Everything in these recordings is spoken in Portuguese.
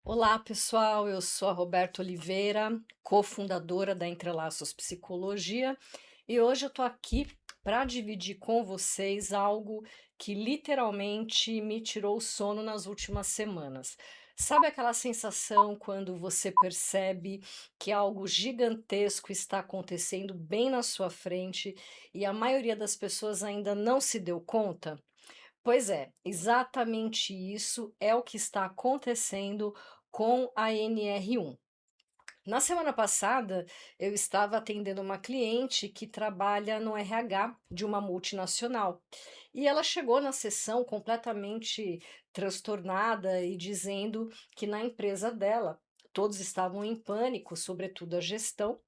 Olá, pessoal. Eu sou a Roberta Oliveira, cofundadora da Entrelaços Psicologia, e hoje eu tô aqui para dividir com vocês algo que literalmente me tirou o sono nas últimas semanas. Sabe aquela sensação quando você percebe que algo gigantesco está acontecendo bem na sua frente e a maioria das pessoas ainda não se deu conta? Pois é, exatamente isso é o que está acontecendo com a NR1. Na semana passada, eu estava atendendo uma cliente que trabalha no RH de uma multinacional. E ela chegou na sessão completamente transtornada e dizendo que na empresa dela todos estavam em pânico, sobretudo a gestão,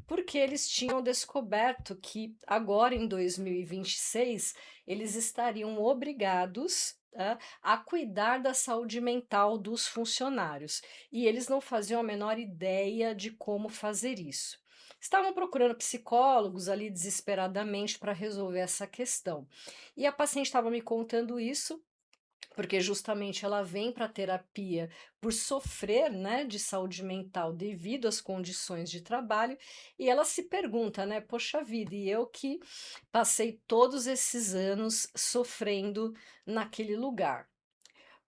porque eles tinham descoberto que agora em 2026 eles estariam obrigados a cuidar da saúde mental dos funcionários e eles não faziam a menor ideia de como fazer isso. Estavam procurando psicólogos ali desesperadamente para resolver essa questão. E a paciente estava me contando isso porque justamente ela vem para terapia por sofrer, né, de saúde mental devido às condições de trabalho, e ela se pergunta, né, poxa vida, e eu que passei todos esses anos sofrendo naquele lugar.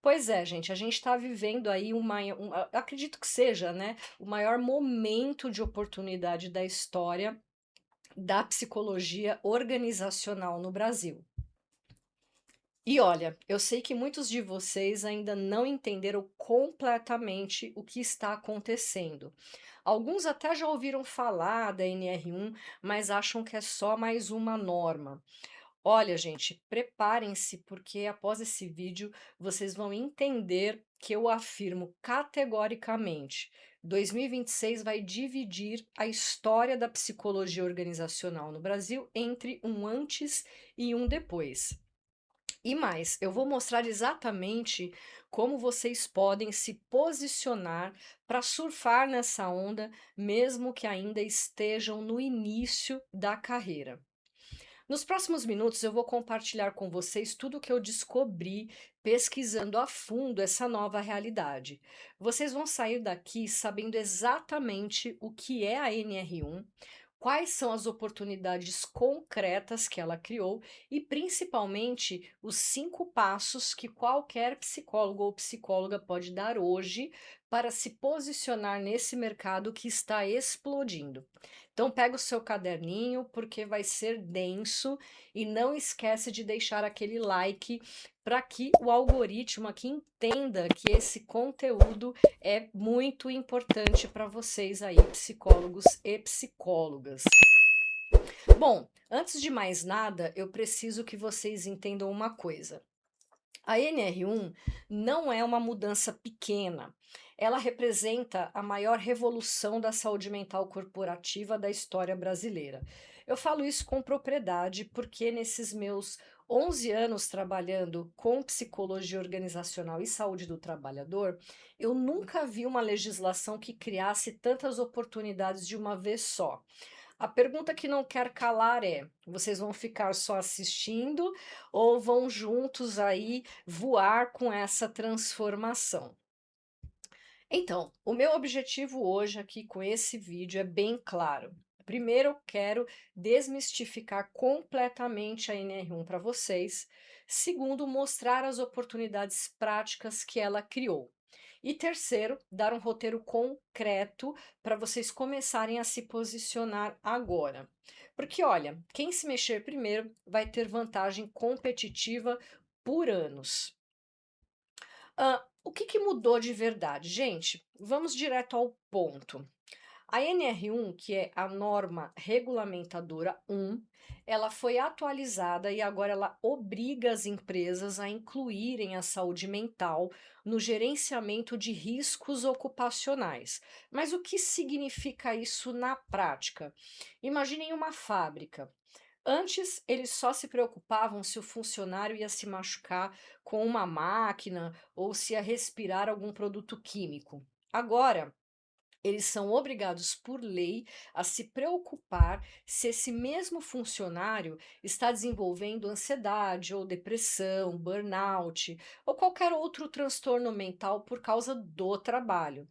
Pois é, gente, a gente está vivendo aí acredito que seja, né, o maior momento de oportunidade da história da psicologia organizacional no Brasil. E olha, eu sei que muitos de vocês ainda não entenderam completamente o que está acontecendo. Alguns até já ouviram falar da NR1, mas acham que é só mais uma norma. Olha, gente, preparem-se, porque após esse vídeo vocês vão entender que eu afirmo categoricamente: 2026 vai dividir a história da psicologia organizacional no Brasil entre um antes e um depois. E mais, eu vou mostrar exatamente como vocês podem se posicionar para surfar nessa onda, mesmo que ainda estejam no início da carreira. Nos próximos minutos, eu vou compartilhar com vocês tudo o que eu descobri pesquisando a fundo essa nova realidade. Vocês vão sair daqui sabendo exatamente o que é a NR1, quais são as oportunidades concretas que ela criou e, principalmente, os 5 passos que qualquer psicólogo ou psicóloga pode dar hoje para se posicionar nesse mercado que está explodindo. Então pega o seu caderninho porque vai ser denso e não esquece de deixar aquele like para que o algoritmo aqui entenda que esse conteúdo é muito importante para vocês aí, psicólogos e psicólogas. Bom, antes de mais nada, eu preciso que vocês entendam uma coisa. A NR1 não é uma mudança pequena. Ela representa a maior revolução da saúde mental corporativa da história brasileira. Eu falo isso com propriedade porque nesses meus 11 anos trabalhando com psicologia organizacional e saúde do trabalhador, eu nunca vi uma legislação que criasse tantas oportunidades de uma vez só. A pergunta que não quer calar é: vocês vão ficar só assistindo ou vão juntos aí voar com essa transformação? Então, o meu objetivo hoje aqui com esse vídeo é bem claro. Primeiro, eu quero desmistificar completamente a NR1 para vocês. Segundo, mostrar as oportunidades práticas que ela criou. E terceiro, dar um roteiro concreto para vocês começarem a se posicionar agora. Porque, olha, quem se mexer primeiro vai ter vantagem competitiva por anos. O que que mudou de verdade? Gente, vamos direto ao ponto. A NR1, que é a norma regulamentadora 1, ela foi atualizada e agora ela obriga as empresas a incluírem a saúde mental no gerenciamento de riscos ocupacionais. Mas o que significa isso na prática? Imaginem uma fábrica. Antes, eles só se preocupavam se o funcionário ia se machucar com uma máquina ou se ia respirar algum produto químico. Agora, Eles são obrigados por lei a se preocupar se esse mesmo funcionário está desenvolvendo ansiedade ou depressão, burnout ou qualquer outro transtorno mental por causa do trabalho.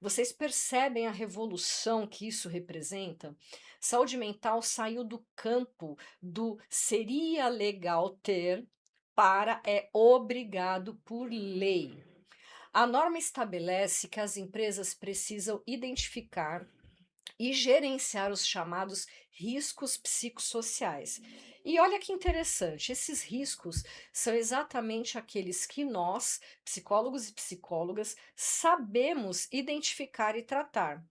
Vocês percebem a revolução que isso representa? Saúde mental saiu do campo do seria legal ter para é obrigado por lei. A norma estabelece que as empresas precisam identificar e gerenciar os chamados riscos psicossociais. E olha que interessante, esses riscos são exatamente aqueles que nós, psicólogos e psicólogas, sabemos identificar e tratar.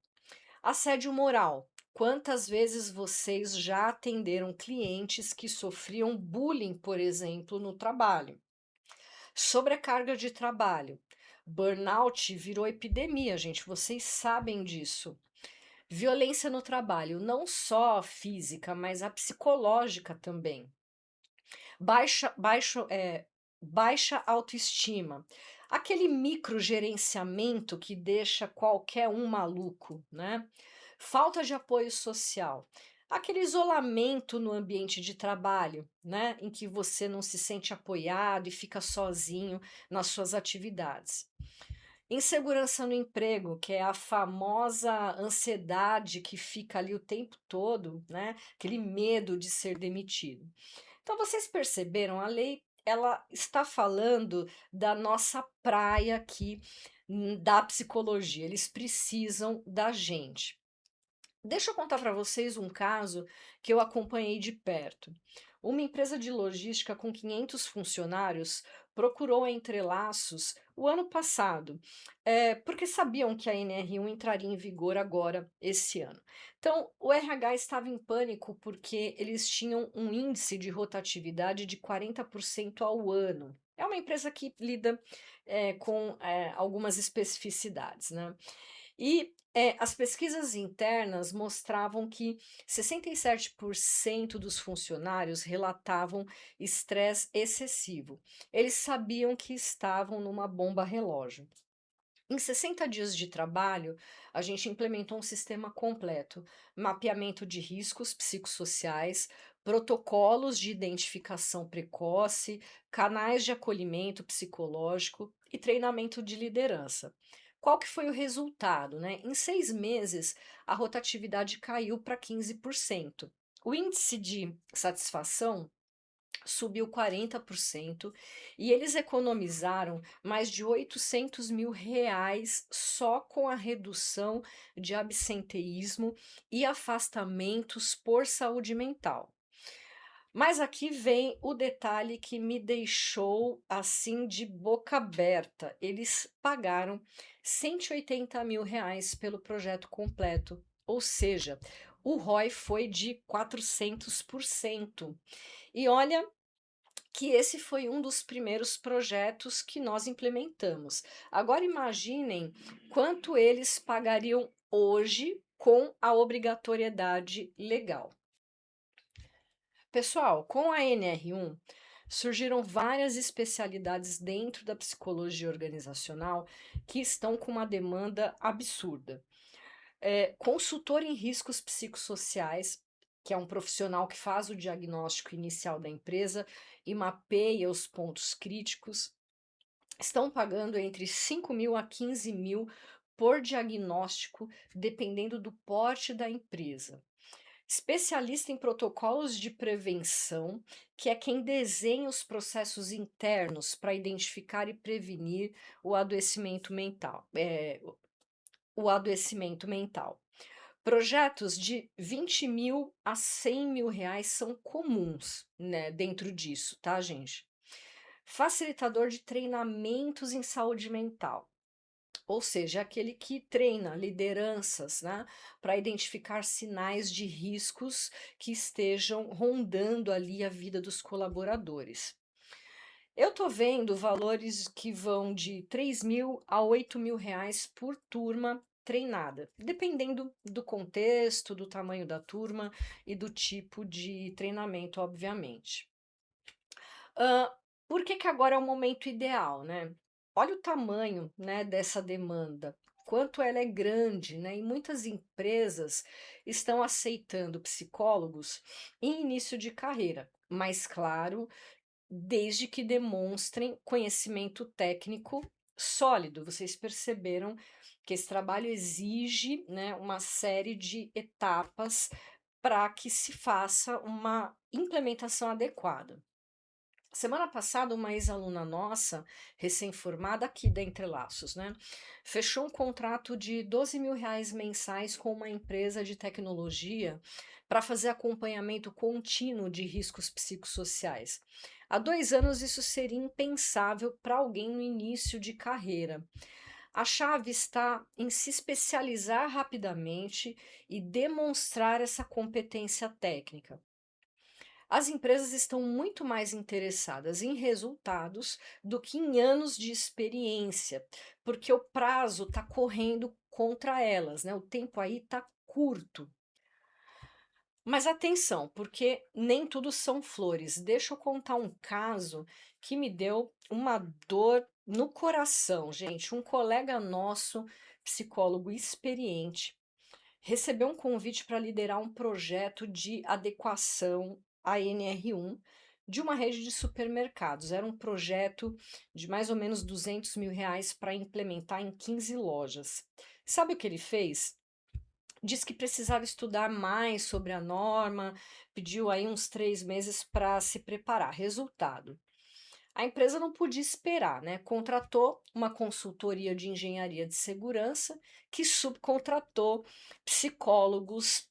Assédio moral. Quantas vezes vocês já atenderam clientes que sofriam bullying, por exemplo, no trabalho? Sobrecarga de trabalho. Burnout virou epidemia, gente, vocês sabem disso. Violência no trabalho, não só a física, mas a psicológica também. Baixa autoestima. Aquele microgerenciamento que deixa qualquer um maluco, né? Falta de apoio social. Aquele isolamento no ambiente de trabalho, né? Em que você não se sente apoiado e fica sozinho nas suas atividades. Insegurança no emprego, que é a famosa ansiedade que fica ali o tempo todo, né? Aquele medo de ser demitido. Então vocês perceberam, a lei ela está falando da nossa praia aqui, da psicologia. Eles precisam da gente. Deixa eu contar para vocês um caso que eu acompanhei de perto. Uma empresa de logística com 500 funcionários procurou a Entrelaços o ano passado, porque sabiam que a NR1 entraria em vigor agora, esse ano. Então, o RH estava em pânico porque eles tinham um índice de rotatividade de 40% ao ano. É uma empresa que lida com algumas especificidades, né? E as pesquisas internas mostravam que 67% dos funcionários relatavam estresse excessivo. Eles sabiam que estavam numa bomba relógio. Em 60 dias de trabalho, a gente implementou um sistema completo: mapeamento de riscos psicossociais, protocolos de identificação precoce, canais de acolhimento psicológico e treinamento de liderança. Qual que foi o resultado, né? Em 6 meses, a rotatividade caiu para 15%. O índice de satisfação subiu 40% e eles economizaram mais de R$ 800.000 só com a redução de absenteísmo e afastamentos por saúde mental. Mas aqui vem o detalhe que me deixou assim de boca aberta. Eles pagaram R$ 180.000 pelo projeto completo, ou seja, o ROI foi de 400%. E olha que esse foi um dos primeiros projetos que nós implementamos. Agora imaginem quanto eles pagariam hoje com a obrigatoriedade legal. Pessoal, com a NR1 surgiram várias especialidades dentro da psicologia organizacional que estão com uma demanda absurda. Consultor em riscos psicossociais, que é um profissional que faz o diagnóstico inicial da empresa e mapeia os pontos críticos, estão pagando entre 5.000 a 15.000 por diagnóstico, dependendo do porte da empresa. Especialista em protocolos de prevenção, que é quem desenha os processos internos para identificar e prevenir o adoecimento mental. O adoecimento mental. Projetos de 20.000 a 100.000 reais são comuns, né, dentro disso, tá, gente? Facilitador de treinamentos em saúde mental, ou seja, aquele que treina lideranças, né, para identificar sinais de riscos que estejam rondando ali a vida dos colaboradores. Eu tô vendo valores que vão de 3.000 a 8.000 reais por turma treinada, dependendo do contexto, do tamanho da turma e do tipo de treinamento, obviamente. Hã, por que que agora é o momento ideal, né? Olha o tamanho, né, dessa demanda. quanto ela é grande, né? E muitas empresas estão aceitando psicólogos em início de carreira, mas claro, desde que demonstrem conhecimento técnico sólido. Vocês perceberam que esse trabalho exige, né, uma série de etapas para que se faça uma implementação adequada. Semana passada, uma ex-aluna nossa, recém-formada aqui da Entrelaços, né, fechou um contrato de R$ 12.000 mensais com uma empresa de tecnologia para fazer acompanhamento contínuo de riscos psicossociais. Há 2 anos isso seria impensável para alguém no início de carreira. A chave está em se especializar rapidamente e demonstrar essa competência técnica. As empresas estão muito mais interessadas em resultados do que em anos de experiência, porque o prazo está correndo contra elas, né? O tempo aí está curto. Mas atenção, porque nem tudo são flores. Deixa eu contar um caso que me deu uma dor no coração, gente. Um colega nosso, psicólogo experiente, recebeu um convite para liderar um projeto de adequação à NR1 de uma rede de supermercados. Era um projeto de mais ou menos R$ 200.000 para implementar em 15 lojas. Sabe o que ele fez? Diz que precisava estudar mais sobre a norma, pediu aí uns 3 meses para se preparar. Resultado: a empresa não podia esperar, né? Contratou uma consultoria de engenharia de segurança que subcontratou psicólogos,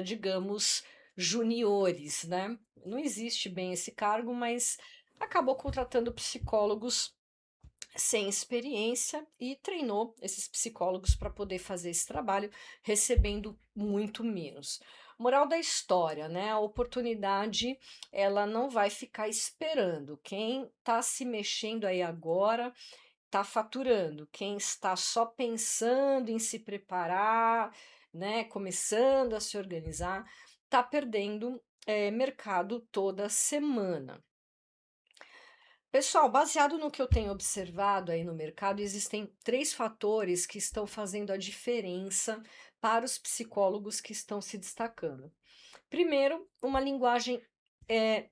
digamos, juniores, né? Não existe bem esse cargo, mas acabou contratando psicólogos sem experiência e treinou esses psicólogos para poder fazer esse trabalho, recebendo muito menos. Moral da história, né? A oportunidade ela não vai ficar esperando. Quem está se mexendo aí agora está faturando. Quem está só pensando em se preparar, né? Começando a se organizar, está perdendo mercado toda semana. Pessoal, baseado no que eu tenho observado aí no mercado, existem 3 fatores que estão fazendo a diferença para os psicólogos que estão se destacando. Primeiro, uma linguagem, eh,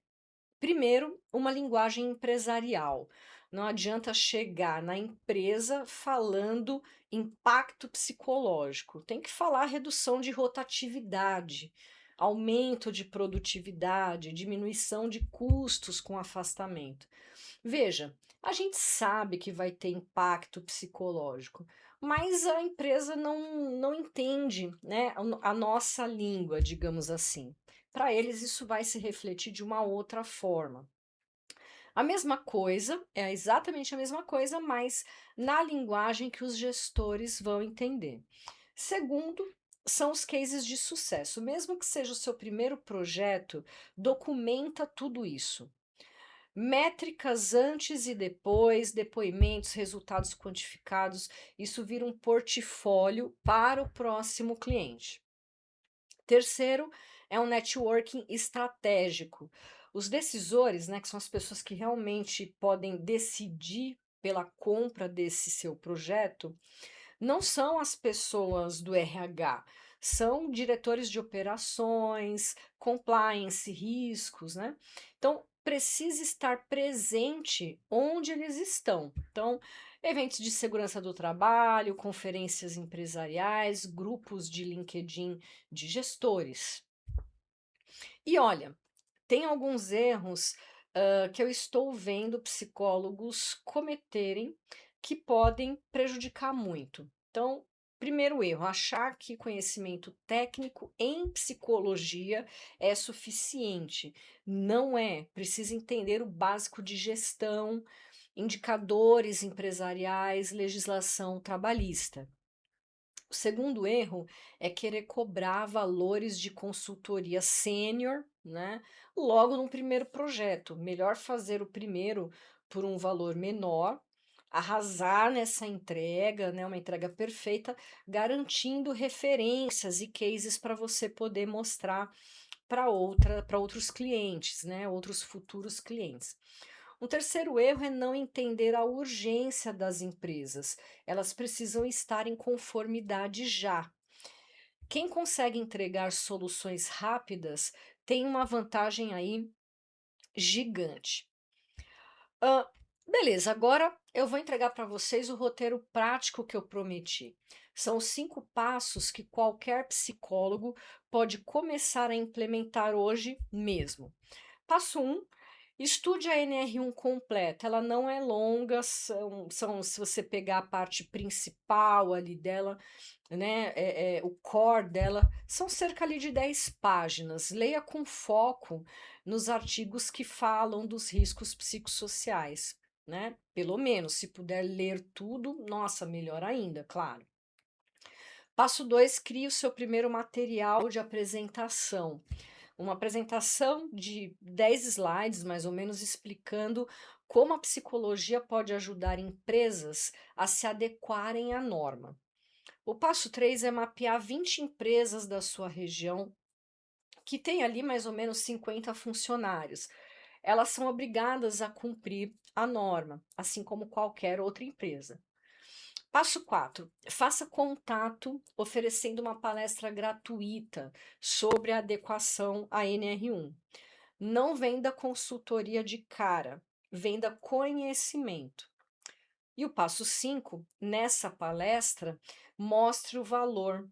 uma linguagem empresarial. Não adianta chegar na empresa falando impacto psicológico. Tem que falar redução de rotatividade, aumento de produtividade, diminuição de custos com afastamento. Veja, a gente sabe que vai ter impacto psicológico, mas a empresa não entende, né, a nossa língua, digamos assim. Para eles, isso vai se refletir de uma outra forma. A mesma coisa, é exatamente a mesma coisa, mas na linguagem que os gestores vão entender. Segundo, são os cases de sucesso. Mesmo que seja o seu primeiro projeto, documenta tudo isso. Métricas antes e depois, depoimentos, resultados quantificados, isso vira um portfólio para o próximo cliente. Terceiro, é um networking estratégico. Os decisores, né, que são as pessoas que realmente podem decidir pela compra desse seu projeto, não são as pessoas do RH, são diretores de operações, compliance, riscos, né? Então, precisa estar presente onde eles estão. Então, eventos de segurança do trabalho, conferências empresariais, grupos de LinkedIn de gestores. E olha, tem alguns erros que eu estou vendo psicólogos cometerem que podem prejudicar muito. Então, primeiro erro, achar que conhecimento técnico em psicologia é suficiente. Não é. Precisa entender o básico de gestão, indicadores empresariais, legislação trabalhista. O segundo erro é querer cobrar valores de consultoria sênior, né? Logo no primeiro projeto. Melhor fazer o primeiro por um valor menor, arrasar nessa entrega, né? Uma entrega perfeita, garantindo referências e cases para você poder mostrar para outros clientes, né? Outros futuros clientes. Um terceiro erro é não entender a urgência das empresas. Elas precisam estar em conformidade já. Quem consegue entregar soluções rápidas tem uma vantagem aí gigante. Hã, beleza, agora eu vou entregar para vocês o roteiro prático que eu prometi. São 5 passos que qualquer psicólogo pode começar a implementar hoje mesmo. Passo 1: estude a NR1 completa. Ela não é longa, se você pegar a parte principal ali dela, né, o core dela, são cerca ali de 10 páginas. Leia com foco nos artigos que falam dos riscos psicossociais, né? Pelo menos, se puder ler tudo, nossa, melhor ainda, claro. Passo 2: crie o seu primeiro material de apresentação. Uma apresentação de 10 slides, mais ou menos, explicando como a psicologia pode ajudar empresas a se adequarem à norma. O passo 3 é mapear 20 empresas da sua região que tem ali mais ou menos 50 funcionários. Elas são obrigadas a cumprir a norma, assim como qualquer outra empresa. Passo 4: faça contato oferecendo uma palestra gratuita sobre a adequação à NR1. Não venda consultoria de cara, venda conhecimento. E o passo 5: nessa palestra, mostre o valor,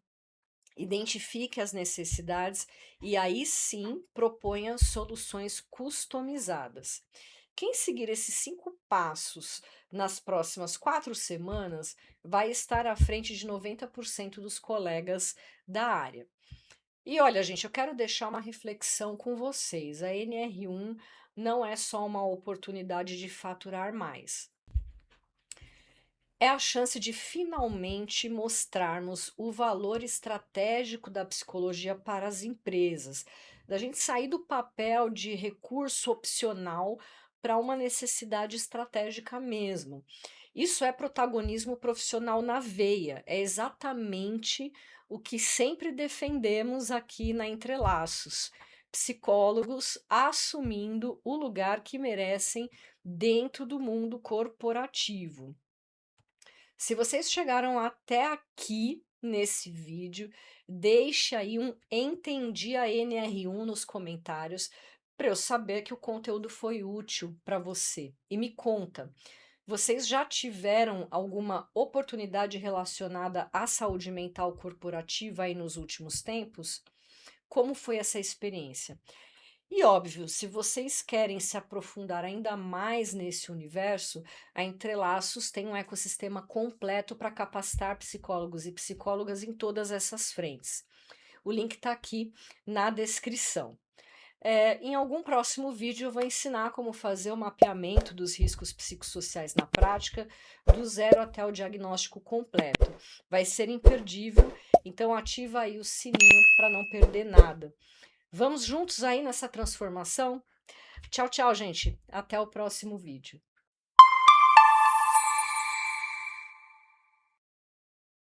identifique as necessidades e aí sim proponha soluções customizadas. Quem seguir esses 5 passos nas próximas 4 semanas vai estar à frente de 90% dos colegas da área. E olha, gente, eu quero deixar uma reflexão com vocês. A NR1 não é só uma oportunidade de faturar mais. É a chance de finalmente mostrarmos o valor estratégico da psicologia para as empresas, da gente sair do papel de recurso opcional para uma necessidade estratégica mesmo. Isso é protagonismo profissional na veia, é exatamente o que sempre defendemos aqui na Entrelaços. Psicólogos assumindo o lugar que merecem dentro do mundo corporativo. Se vocês chegaram até aqui nesse vídeo, deixe aí um "entendi a NR1" nos comentários para eu saber que o conteúdo foi útil para você. E me conta, vocês já tiveram alguma oportunidade relacionada à saúde mental corporativa aí nos últimos tempos? Como foi essa experiência? E óbvio, se vocês querem se aprofundar ainda mais nesse universo, a Entrelaços tem um ecossistema completo para capacitar psicólogos e psicólogas em todas essas frentes. O link está aqui na descrição. Em algum próximo vídeo eu vou ensinar como fazer o mapeamento dos riscos psicossociais na prática, do zero até o diagnóstico completo. Vai ser imperdível, então ativa aí o sininho para não perder nada. Vamos juntos aí nessa transformação? Tchau, tchau, gente. Até o próximo vídeo.